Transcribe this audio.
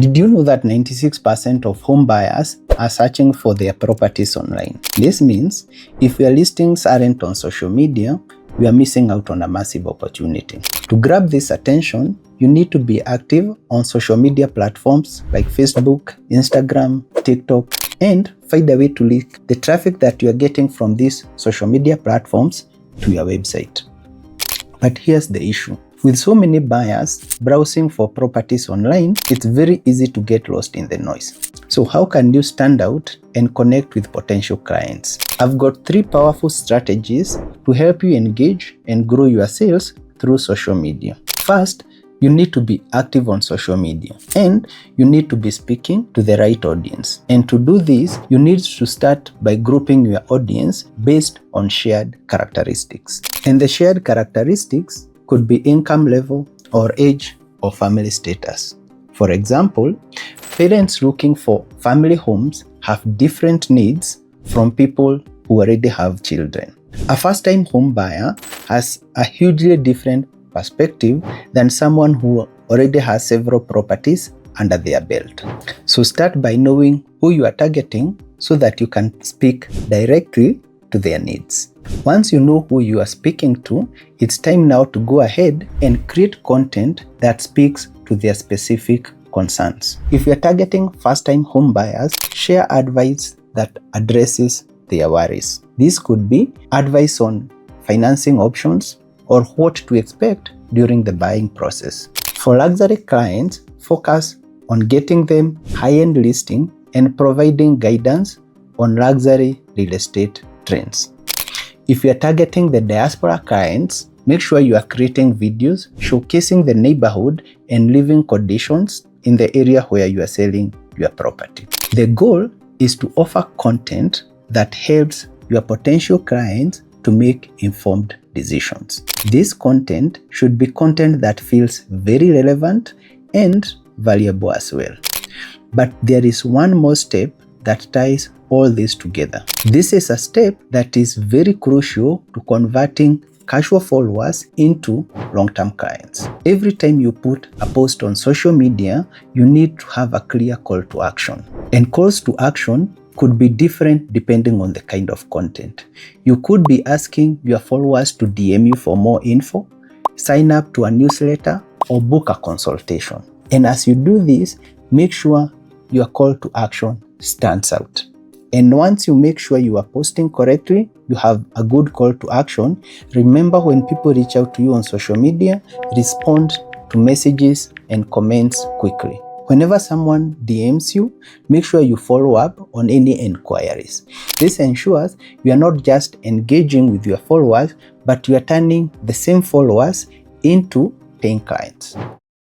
Did you know that 96% of home buyers are searching for their properties online? This means if your listings aren't on social media, you are missing out on a massive opportunity. To grab this attention, you need to be active on social media platforms like Facebook, Instagram, TikTok, and find a way to link the traffic that you are getting from these social media platforms to your website. But here's the issue. With so many buyers browsing for properties online, it's very easy to get lost in the noise. So how can you stand out and connect with potential clients? I've got 3 powerful strategies to help you engage and grow your sales through social media. First, you need to be active on social media and you need to be speaking to the right audience. And to do this, you need to start by grouping your audience based on shared characteristics. And the shared characteristics could be income level or age or family status. For example, parents looking for family homes have different needs from people who already have children. A first-time home buyer has a hugely different perspective than someone who already has several properties under their belt. So start by knowing who you are targeting so that you can speak directly to their needs. Once you know who you are speaking to, it's time now to go ahead and create content that speaks to their specific concerns. If you're targeting first-time home buyers, share advice that addresses their worries. This could be advice on financing options or what to expect during the buying process. For luxury clients, focus on getting them high-end listing and providing guidance on luxury real estate trends. If you are targeting the diaspora clients, make sure you are creating videos showcasing the neighborhood and living conditions in the area where you are selling your property. The goal is to offer content that helps your potential clients to make informed decisions. This content should be content that feels very relevant and valuable as well. But there is one more step that ties all this together. This is a step that is very crucial to converting casual followers into long-term clients. Every time you put a post on social media, you need to have a clear call to action. And calls to action could be different depending on the kind of content. You could be asking your followers to DM you for more info, sign up to a newsletter, or book a consultation. And as you do this, make sure your call to action stands out. And once you make sure you are posting correctly, you have a good call to action, remember when people reach out to you on social media, respond to messages and comments quickly. Whenever someone DMs you, make sure you follow up on any inquiries. This ensures you are not just engaging with your followers, but you are turning the same followers into paying clients.